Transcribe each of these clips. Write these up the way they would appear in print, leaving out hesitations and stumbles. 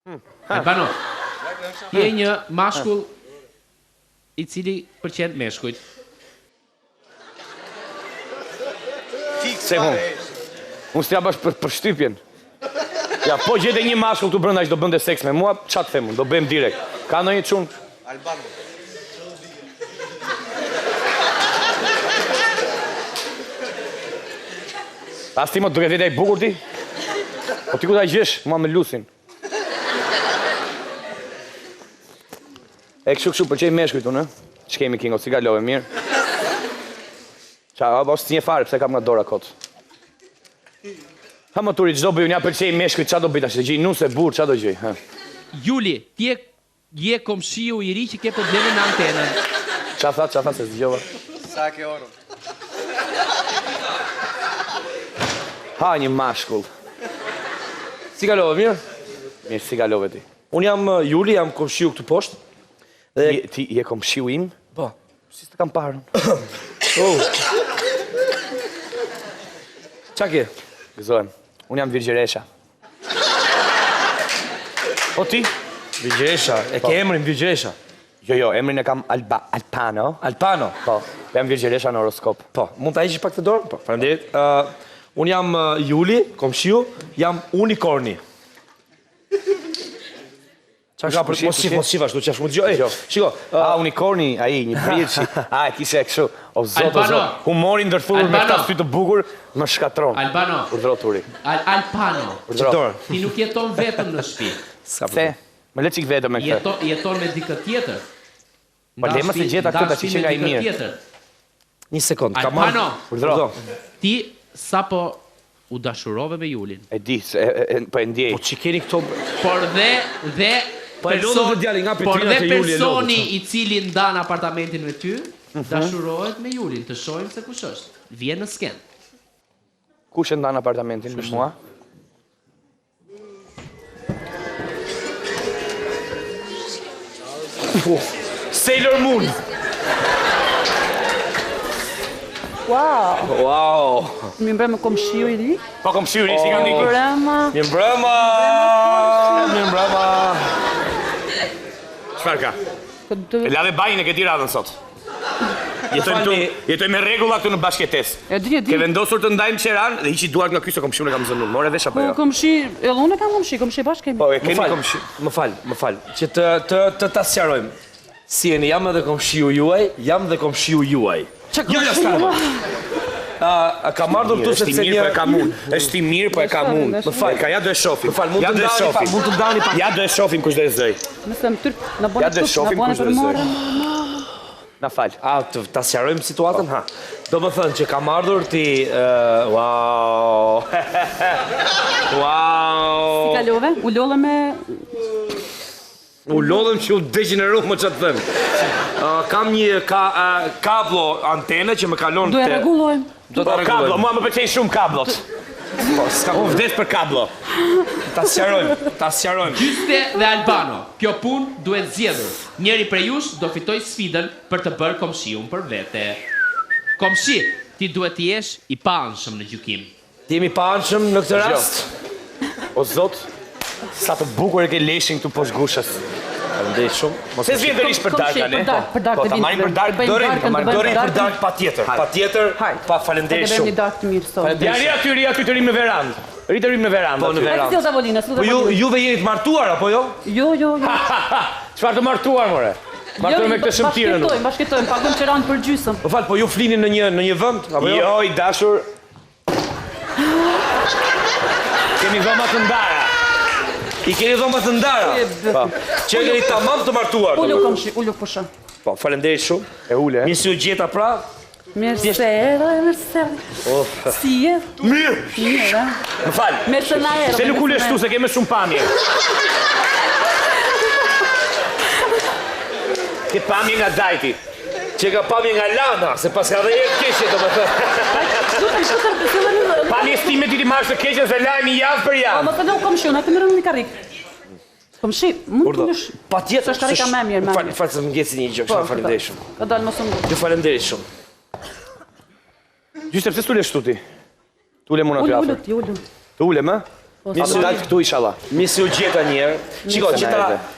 Albano, ti je një mashkull I cili përqen meshkujt. Se unë s'ja bash për shtypjen. Ja, po gjete një mashkull të brënda që do bënde seks me mua, qatë them unë, do bëjmë direkt. Ka në një qunë? Albano. As ti më duke vete I bukur ti? Po ti ku ta gjesh, mua me lusin. E kështu përqej meshkujt unë, që kemi kingo, si galove mirë. Qa, o si një farë, pëse kam nga dora kotë. Ha më turi, qdo bëju nja përqej meshkujt, qa do bëjt ashtë, gjej nuse, burë, qa do gjej? Juli, ti je komshiu I ri që ke probleme në antenën. Qa tha, se s'gjova? Sa ke orë? Ha, një mashkull. Si galove mirë? Mirë, si galove ti. Unë jam Juli, jam komshiu këtu poshtë. Ti je komshiu im? Po. Si s'të kam parën? Qa ke? Gëzohem, unë jam Virgjeresha. O ti? Virgjeresha, e ke emrin Virgjeresha? Jo, emrin e kam Alpano. Alpano? Po, jam Virgjeresha në horoskop. Po, mund të ishi pak të dorë? Po, faleminderit. Unë jam Juli, komshiu, jam unikorni. Qa ka për mos shif ashtu, qash mu të gjo, shiko. A, unikorni, aji, një brirë a, e kishe e kështu, o zoto, humori ndërthurur me këta sy të bukur, më shkatron. Albano. Urdhro turi. Albano. Urdhro. Ti nuk jeton vetëm në shtëpi. Se, më le qik vetëm me këtë. Jeton me dikë tjetër. Për le më se gjeta këtë ta që që nga I mirë. Një sekund, ka Albano. Urdhro. Ti sapo u dashurove me Julin. E di, po e ndjej. Po që keni këto... Por dhe personi I cili ndan apartamentin me ty, dashurohet me Julin, të shohim se kush është. Vjen në sken. Kush e ndan apartamentin me mua? Sailor Moon! Wow! Mi mbrëmë komshiu I ri? Po komshiu I ri, si kam dikur. Mi mbrëma! Qfar ka? E la dhe bajin e këti radhën sot. Jetoj me regula këtu në bashkjetes. Ke vendosur të ndajmë qeran dhe iqi duart nga ky se komshiun e kam zënur. More vesh apo jo? Po komshi, edhe unë e kam komshi bashkë kemi. Po, e keni komshi. Më fal, që të ta sqarojmë. Si jeni, jam edhe komshiu juaj, jam dhe komshiu juaj. Jo, s'ka. Ka marrë këtu sepse mirë po e kam unë. Është I mirë po e kam unë. Më fal, ja do e shohim. Më fal, mund të ndani pa. Ja do e shohim kush do e zëj. Nëse më tyr, na bën Ja do e shohim kush do e zëj. Na fal. Ta sqarojmë situatën, ha. Do më thënë që kam ardhur ti... Wow! Wow! Si kalove? U lolle me... U lodhem që u degeneru më që të thëmë. Kam një kablo antene që më kalon të... Do e regulojmë. Do të regulojmë. Kablo, mua më pëlqejnë shumë kablot. Unë vdes për kablo. Ta sqarojmë. Gjyste dhe Albano, kjo pun duhet zgjedhur. Njeri prej jush do fitoj sfidën për të bërë komshiun për vete. Komshi, ti duhet të jesh I paanshëm në gjykim. Ti jemi paanshëm në këtë rast? O zot, sa të bukur e ke leshin këtu poshtë gushës. Faleminderit shumë. Se s'vjen dërish për dark, ne? Për dark të vinë. Për dark, dorin për dark patjetër. Pa faleminderit shumë. Një dark të mirë sot. Ja ri aty të rim në verandë. Ri të rim në verandë. Po në verandë. Po juve jeni të martuar apo jo? Jo. Çfarë të martuar more? Martuar me këtë shëmtirën. Bashkëtojmë, pagojmë qeran për gjysmë. Po fal, po ju flini në një vend apo jo? Jo, I dashur. Kemi dhoma të ndara. I keni dhoma të ndara? Po. Që jeni tamam të martuar. Ullu komshi, ullu pusha. Po, faleminderit shumë. E ule. Mirë si u gjeta pra. Mirë se. Si e? Mirë. Mirë, Më fal. Se nuk ule shtu se keme shumë pamje. Ke pamje nga Dajti. Që ka pamje nga Lana, se pas ka dhe jetë keqe do më thë. Pamje stime ti marrë së keqen se lajmë I javë për javë. Më të do komshi, unë e të mërën një karik. Komshi, mund të lësh. Pa tjetër. Së është karika me mirë. Falë se më ngeci një gjë, faleminderit shumë. Ka dalë mos unë. Ju faleminderit shumë. Gjyste, pse s'ule shtu ti? T'ule muna t'u afër. Ullu. T'ule më? Nisë dalë këtu inshallah. Misi u gjeta njerë. Shiko,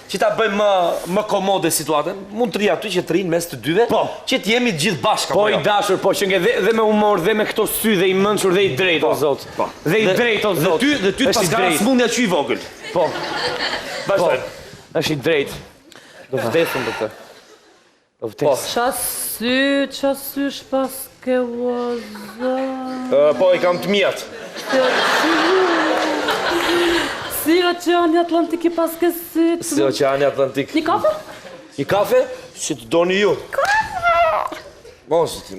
që ta bëjmë më komode situatën, mund të ri aty që të rinë mes të dyve, që të jemi gjithë bashkë. Po i dashur, po që nge dhe me humor, dhe me këto sy, dhe i mënshur, dhe i drejt, o zot. Dhe i drejt, o zot. Dhe ty të paskara smundja që i vogël. Po, Bashkë. është i drejt. Do vdesëm për të. Do vdesëm. Qa sy shpas ke uaza... Po, i kam të mijat. Si Oqeani Atlantik i pas ke sy... Si Oqeani Atlantik. Një kafe? Një kafe? Që të doni ju. Kafe!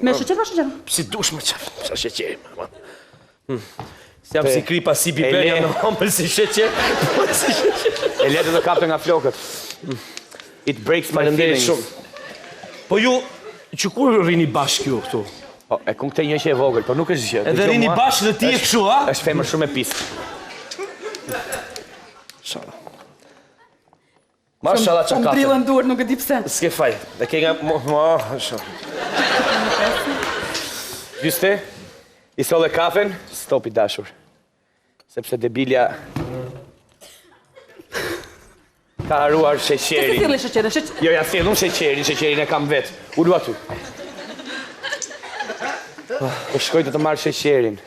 Me shëqer pa shëqer? Si dush me qafë, sa shëqeri, ma. Si jam si kripa si biber, jam në hombër si shëqer. E letë të kapte nga flokët. It breaks my feelings. Po ju, që kur rini bashkë ju këtu? Po, e kënë këte një që e vogël, po nuk është gjë. Edhe rini bashkë dhe ti e këshu, a? është femër shumë e pisë. Shala. Mashallah që Më kafe. brillën duar, nuk e di pse. S'ke faj, dhe ke nga... Gjyste, i sole kafen, stop i dashur. Sepse debilja... ka haruar Se sheqerin. si thile shëqerin? Jo, ja thjedhun sheqerin e kam vetë. Ulu aty. Po shkoj të marrë sheqerin.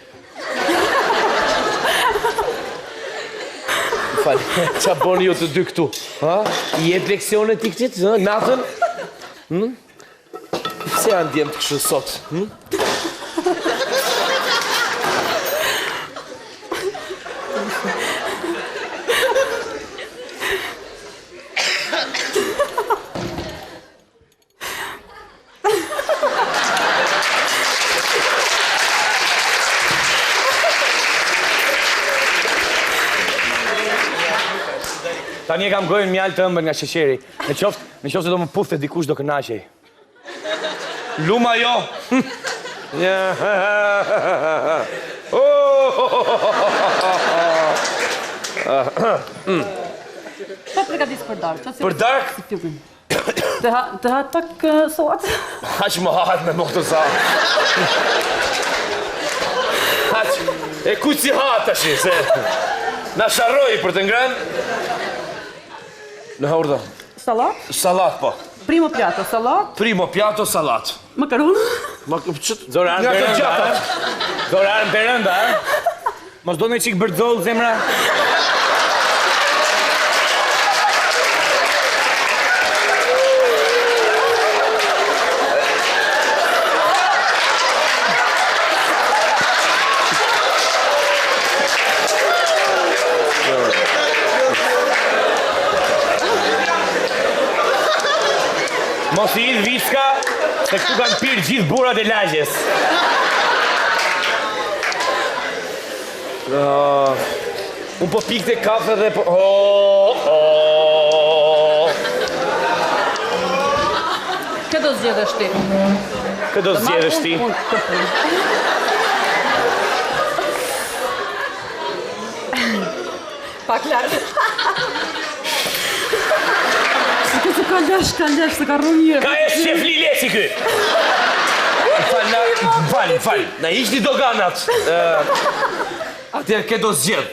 Falë, qa boni ju të dy këtu? I jetë leksionet ti këtit, natën? Pse janë djemë të kështu sot? Tani e kam gojën mjalë të ëmbën nga sheqeri. Në qoftë se do më puthe dikush do kënaqej. Luma jo! Po pregadis për dark. Për dark? Të ha pak sot. Haq më hahat me më këtë sa. Haq, e ku si hahat të shi, se... Na sharroj për të ngrën. Në haurdo. Salat? Salat, po. Primo piatto, salat. Primo piatto, salat. Makaron. Zoran Berenda. Zoran Berenda. Mos do në qikë bërdzol, zemra? Mos i idh viska, se këtu kanë pirë gjithë burat e lagjes. Unë po pikte kafe dhe po... Këtë do zgjedhësh ti? Këtë do zgjedhësh ti? Pak lartë. Se ka lesh, se ka rrë mirë. Ka e shef Lilesi kë? Falë, na ishti doganat. Atëherë, këtë do zgjedh.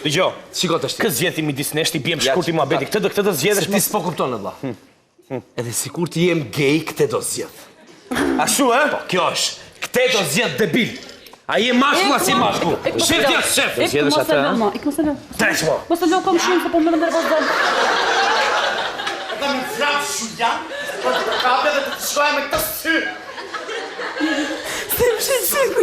Dëgjo, Shiko të shti. këtë zgjedhim i disnesht i bjem shkurt i muhabeti. Këtë do zgjedhësh Se ti s'po kupton, vlla. Edhe sikur ti jem gay, këtë do zgjedh. Ashtu, e? Po, kjo është. Këtë do zgjedh debil. A je mashkull as je mashkull? Shef t'ja shef. Zgjedhësh atë, ha? Ik mos e lë. Treq mo. Mos e lë kom shumë, se po më nervozon. Da mi vrap Julian, për të kape dhe të shkoj me këtë sy. Se më shqyqyku.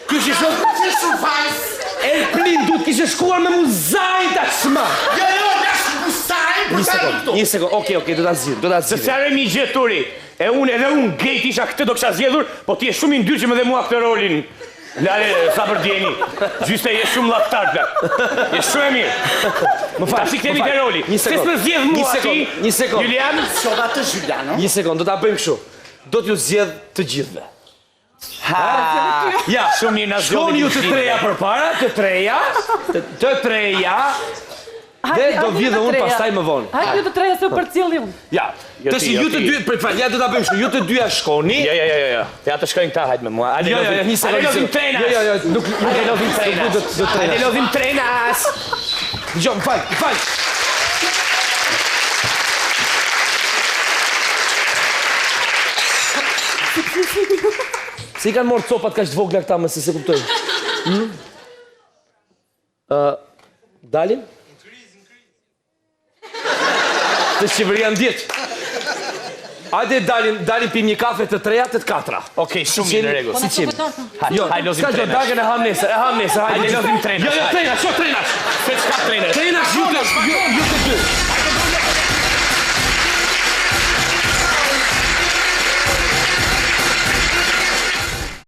Ky që shumë Që shufajs. Erplin du t'kishe shkuar me muzajn ta shma. Jo, nash gustajn, për taj këtu. Një sekund, okej, do ta zgjidh. Se fare mi gjë turi. Edhe unë gej t'isha këtë do kësha zgjedhur, po ti e shumë i ndyrqim edhe mua këtë rolin. Lale, sa për djeni. Gjyste je shumë laktar, plak. Je shumë e mirë. Më fal. Tash i kthemi te roli. Një sekond. Se s'më zgjedh mua ti. Një sekond. Julian, Shoda të Julian, no? Një sekond, do ta bëjmë kështu. Do t'ju zgjedh të gjithëve. ja, shumë mirë na zgjodhi. Shkoni ju të treja përpara, të treja. Dhe do vi dhe unë pastaj më vonë. Hajde ju të treja se u përcjelli unë. Ja, Të si ju të dy, pritfal, ja do ta bëjmë kështu, ju të dyja shkoni. Ja. Ja të shkojnë këta, hajtë me mua. Jo, një sekondë. Hajde lodhim trenas. Jo, nuk e lodhim trenas. Hajde lodhim trenas. Gjo, më fal. Si kanë morë copat kaq të vogla këta më se kuptoj. Dalin? Të Shqipëria ndjet. Hajde dalin pim një kafe të treja të katra. Okej, shumë mirë në rregull. Si qenë? Jo, hajde lodhim trenas. Dagën e ham nesër, hajde lodhim trenas. Jo, trenas, Se çka trenas? Trenas, ju